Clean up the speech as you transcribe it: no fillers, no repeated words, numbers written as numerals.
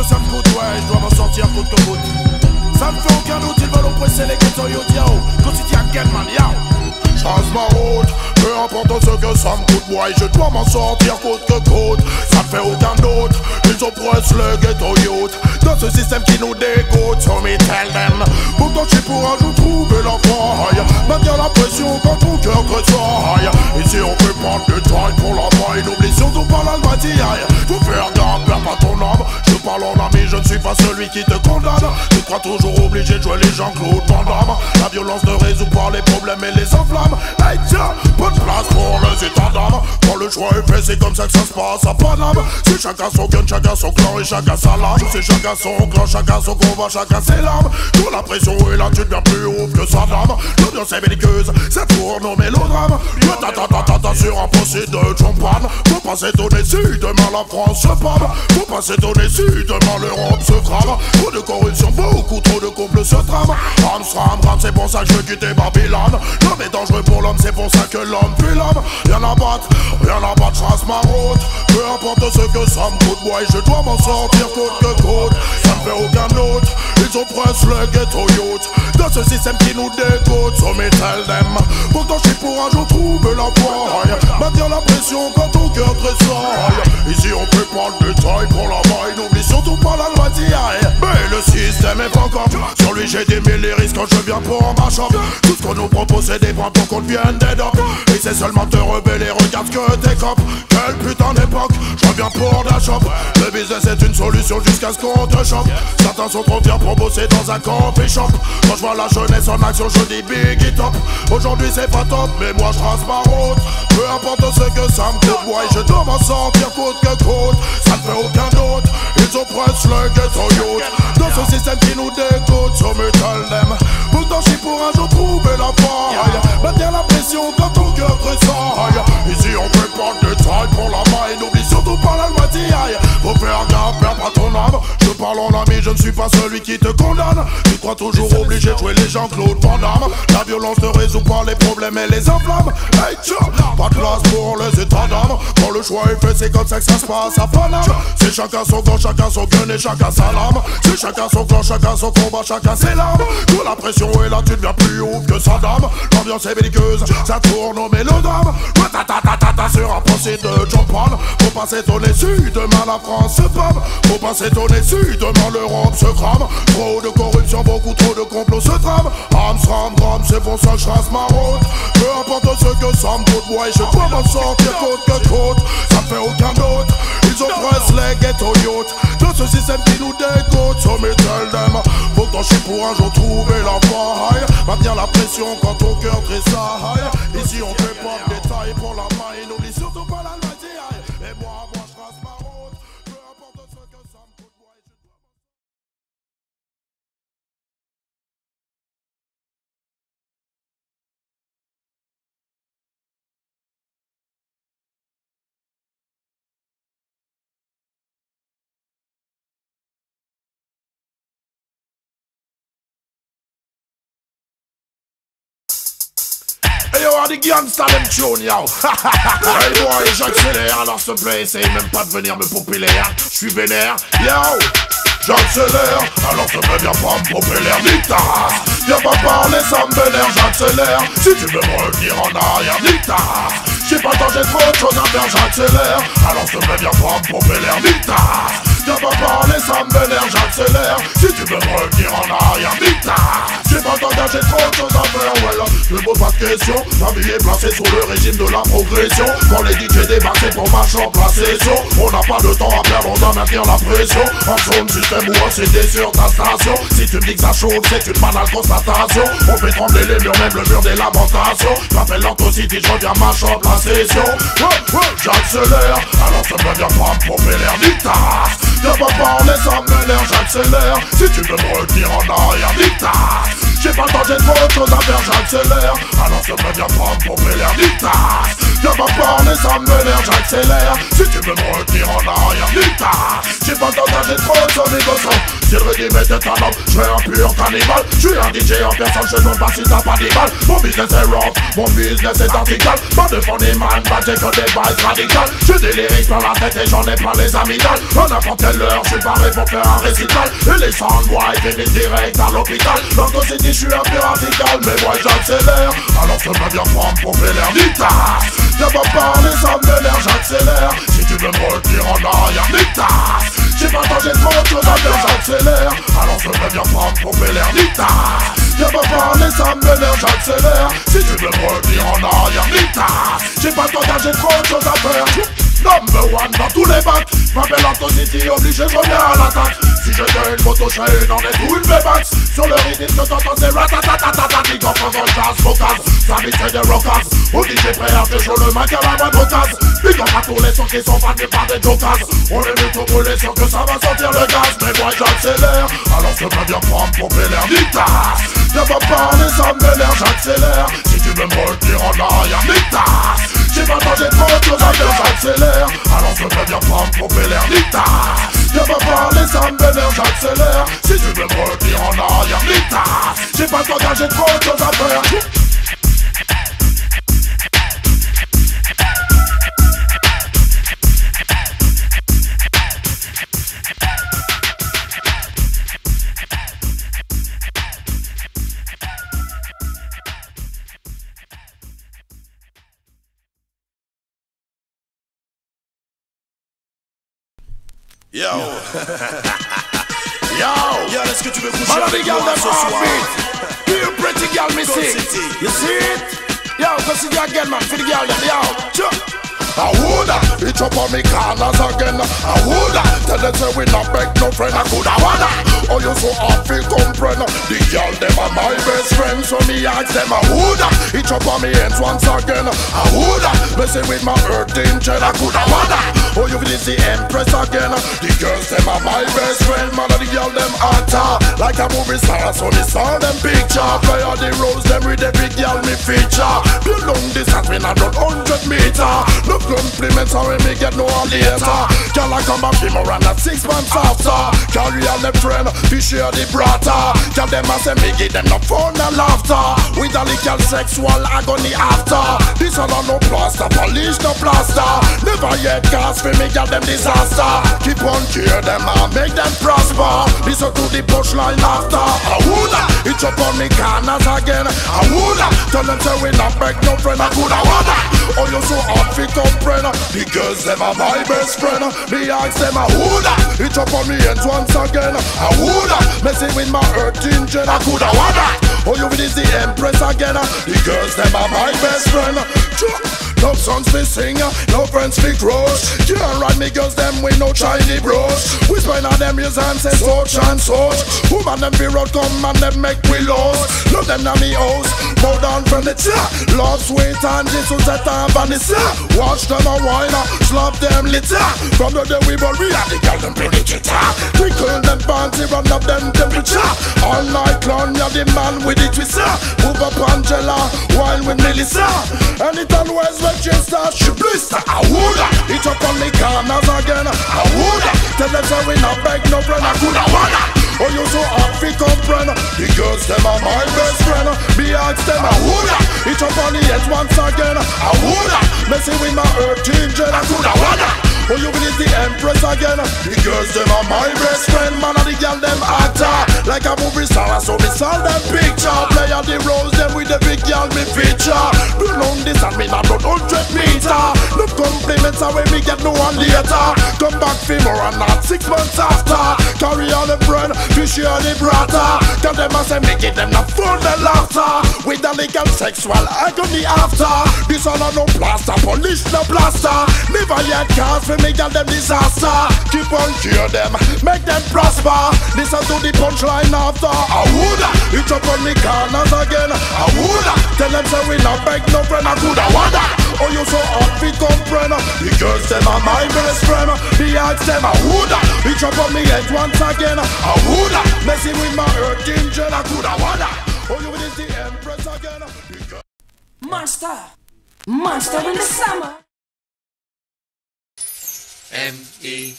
ça me coûte, ouais, je dois m'en sortir coûte que coûte. Ça me fait aucun doute, ils veulent oppresser les ghettos yo diao. Quotidien quel man yao. Change ma route, peu importe ce que ça me coûte, moi je dois m'en sortir coûte que coûte. Ça me fait aucun doute, ils oppressent le ghetto youth. Dans ce système qui nous dégoûte, so me tell them. Pourtant je suis pour un jour trouver la faille. Maintenir la pression quand ton cœur tressaille. Ici on peut prendre le temps pour la maille. N'oublie surtout pas l'almatiaille. Faut faire gaffe, perds pas ton âme. Je parle en ami, je ne suis pas celui qui te condamne. Tu crois toujours obligé de jouer les Jean-Claude Van Damme. La violence ne résout pas les problèmes et les enflammes. Hey tiens, pas de place pour les états d'âme. Quand le choix est fait, c'est comme ça que ça se passe à Paname. C'est chacun son gun, chacun son clan et chacun sa lame. C'est chacun son clan, chacun son combat, chacun ses larmes. Quand la pression est là, tu deviens plus haut que sa dame. L'ambiance est belliqueuse, ça tourne au mélodrame. Le sur un procès de champagne. Faut pas s'étonner si demain la France se pâme. Faut pas s'étonner si demain l'Europe se crame. Trop de corruption, beaucoup trop de complots se trament. Ram, c'est pour ça que je veux quitter Babylone. L'homme est dangereux pour l'homme, c'est pour ça que l'homme fuit l'homme. Rien à battre, je trace ma route. Peu importe ce que ça me coûte, moi je dois m'en sortir coûte que coûte. Ça me fait aucun doute, ils oppressent le ghetto youth. Dans ce système qui nous dégoûte, so me tell them. Pourtant je suis pour un jour trouver la faille. Maintenir la pression quand ton cœur tressaille. Ici on fait pas le détail pour la maille. N'oublie surtout pas la loi d'hier. Mais le système est pas comme sur lui j'ai des mille les risques quand je viens pour ma shop. Tout ce qu'on nous propose c'est des points pour qu'on devienne des dopes. Et c'est seulement te rebeller, regarde que t'es cop. Quelle putain d'époque, je reviens pour la shop. Le business est une solution jusqu'à ce qu'on te chope. Certains sont trop fiers pour bosser dans un coffee shop. Quand je vois la jeunesse en action je dis big top. Aujourd'hui c'est pas top mais moi je trace ma route. Peu importe ce que ça me coûte, ouais je dois m'en sortir coûte que coûte. Ça ne fait aucun doute, ils oppressent le ghetto youth. Dans ce système qui nous dégoûte, so me tell them. Pourtant je suis pour un jour trouver la faille. Maintenir la pression quand ton cœur tressaille. Ici on fait pas de détail pour la maille. N'oublie surtout pas la loi d'hier. Faut faire gaffe, perds pas ton âme. Je parle en ami, je ne suis pas celui qui te condamne. Tu crois toujours obligé de jouer les Jean-Claude Van Damme. La violence ne résout pas les problèmes et les enflammes. Hey tiens, pas de place pour les états d'âme. Quand le choix est fait, c'est comme ça que ça se passe à Paname. C'est chacun son camp, chacun son gun et chacun sa lame. C'est chacun son clan, chacun son combat, chacun ses larmes. Quand la pression est là, tu deviens plus haut que sa dame. L'ambiance est belliqueuse, ça tourne au mélodrame. Sur un procès de champagne. Faut pas s'étonner si demain la France se pâme. Faut pas s'étonner si demain l'Europe se crame. Trop de corruption, beaucoup trop de complots se trament. Ram, c'est pour ça que je trace ma route. Peu importe ce que ça me coûte, moi je dois m'en sortir coûte que coûte. Ça me fait aucun doute, ils oppressent les ghetto youth. Dans ce système qui nous dégoûte, so me tell them. Pourtant je suis pour un jour trouver la faille. Maintenir la pression quand ton cœur tressaille. Ici on fait pas de détails pour la maille. N'oublie surtout pas la loi d'hier. Et moi je trace ma route. Peu importe ce que ça me coûte, moi je dois... Hey yo, on the gangsta them tune yo. Hey boy, j'accélère, alors s'il te plaît, essaye même pas de venir me popper l'air. J'suis vénère, yo. J'accélère, alors te plaît, viens pas me popper l'air, nique ta race. Viens pas parler, ça me vénère, j'accélère. Si tu veux me revenir en arrière, nique ta race. J'ai pas le temps, j'ai trop de choses à faire, j'accélère. Alors s'il te plaît, viens pas me popper l'air, nique ta race. Viens pas parler, ça me vénère, j'accélère. Si tu veux me revenir en arrière, nique ta race. J'ai pas le temps, j'ai trop de choses à faire, voilà. Je me pose pas de questions, ma vie est placée sous le régime de la progression. Quand les DJ débarquent, c'est pour ma chambre, la session. On n'a pas de temps à perdre, on doit maintenir la pression. En zone système ou en CD sur ta station. Si tu me dis que ça chauffe, c'est une banale constatation. On fait trembler les murs, même le mur des lamentations. J'appelle l'Antocity, je reviens ma chambre, la session. J'accélère, alors ça me vient pas me pomper l'air, nique ta race. Viens pas parler, ça m'énerve, j'accélère. Si tu veux me retenir en arrière, nique ta race. J'ai pas le temps, j'ai trop de choses à faire, j'accélère. Alors ça me vient pas me pomper l'air, nique ta race. Viens pas parler, ça m'énerve, j'accélère. Si tu veux me retenir en arrière, nique-ta. J'ai pas le temps d'âger trop de son négociant. Si le régime était un homme, je serais un pur cannibale. Je suis un DJ en personne, je demande pas si t'as pas des balles. Mon business est rock, mon business est vertical. Pas de fond des man, pas j'ai que des bases radicales. J'ai des lyrics dans la tête et j'en ai pas les amygdales. À n'importe quelle heure, je suis paré pour faire un récital. Et les soundboys viennent direct à l'hôpital. Dans ton city, je suis un peu radical, mais moi j'accélère. Alors je me viens prendre pour faire l'air d'Ita. Viens pas parler, ça m'énerve, j'accélère. Si tu veux me retenir en arrière, d'Ita. J'ai pas le temps, j'ai trop de choses à faire, j'accélère. Alors je me viens prendre pour faire l'air d'Ita. Viens pas parler, ça m'énerve, j'accélère. Si tu veux me retenir en arrière, d'Ita. J'ai pas le temps, j'ai trop de choses à faire. Number one dans tous les bacs. M'appelle Anto City, obligé, je reviens à l'attaque. Si je gagne une moto, je fais une en est ou une V-Max. Sur le rythme que t'entends, c'est ratatatatata. Nique en faisant le jazz, vocaz. Ça mix c'est des rockers. Au DJ prêt à faire chaud le mic à la moindre case. Big up à tous les sons qui sont faits par des jokers. On est venu tout brûler, sûr que ça va sortir le gaz. Mais moi j'accélère, alors je peux bien prendre pour l'air d'Ita. Viens pas parler, ça m'énerve, j'accélère. Si tu veux me retenir en arrière, d'Ita. J'ai pas le temps, j'ai trop de choses à faire, j'accélère. Alors je peux bien prendre pour l'air d'Ita. Viens pas parler, ça m'énerve, j'accélère. Si tu veux me retenir en arrière, d'Ita. J'ai pas le temps, j'ai trop de choses à faire. Yo. Yo, est-ce que tu veux coucher avec moi ce soir? You pretty girl, me see. You see it? Yo, cause you again, man, for the girl, yo. I woulda, it up on me corners again. I woulda, tell them say we not beg no friend. I coulda wanna, oh you so hard feel comprehend. The girl them are my best friend, so me ask them I woulda, it up on me hands once again. I woulda, messing with my earthing jet. I coulda wanna, oh you feel the empress again. The girls them are my best friend, man and the girl them hotter like a movie star, so me saw them picture. Play all the roles them with the big girl me feature. Build long distance, me not run 100 meter. No compliments or when me get no later. Girl I come back him around at 6 months after. Carry all them friend, we share the brata. Girl them a say me give them no fun and laughter. With a little sexual agony after. This all no plaster, polish no plaster. Never yet cast for me girl them disaster. Keep on cheer them and make them prosper. Listen to the punchline after. I woulda, it up on me corners again. I woulda, tell them say we not beg no friend. I coulda wanna, oh you so hard fi comprehend. The girls them are my best friend. Me ask them I woulda, it up on me hands once again. I woulda, messing with my earth engine. I coulda wanna, oh you is the empress again. The girls them are my best friend. No songs fi sing, no friends fi crush. Can't ride me girls them with no shiny brush. We spend on them years and say such and such. Woman them fi road come and them make we lost. Love them na me house, bow down from the top. Love sweet and Jesus at and Vanessa. Watch them a wine, slap them litter. From the day we born we have the girl them pretty chitter. Twinkle them fancy, run up them temperature. All night long you're the man with the twister. Move up Angela, while with Melissa. And it always register, she blister. I woulda, it up on me corners again. I woulda, tell them say we not beg no friend. I coulda wanna, oh you so hard fi comprehend. The girls them are my best friend. Me ask them I woulda, it up on the heads once again. I woulda, messing with my earth engine. I coulda wanna, oh you is the empress again. The girls them are my best friend. Man and the girl them actor like a movie star, so me saw them picture. Play all the roles them with the big girl me feature. Do long this and me not run 100 meter. No compliments are when me get no one later. Come back for more and not 6 months after. Carry on the friend, we share the brata. Tell them I say me give them the fun and laughter. With the legal sexual agony after. This all no plaster, polish no plaster. Never yet cast for me girl them disaster. Keep on cheer them, make them prosper. Listen to the punchline after. I woulda, it up on me corners again. I woulda, tell them say we not beg no friend. I coulda wanna, oh you so hard fi comprehend. The girls them are my best friend. Me ask them I woulda, it up on me head once again. I woulda, messing with my earth engine. I coulda wanna, oh you is the empress again. Master, Monster in the summer. MEI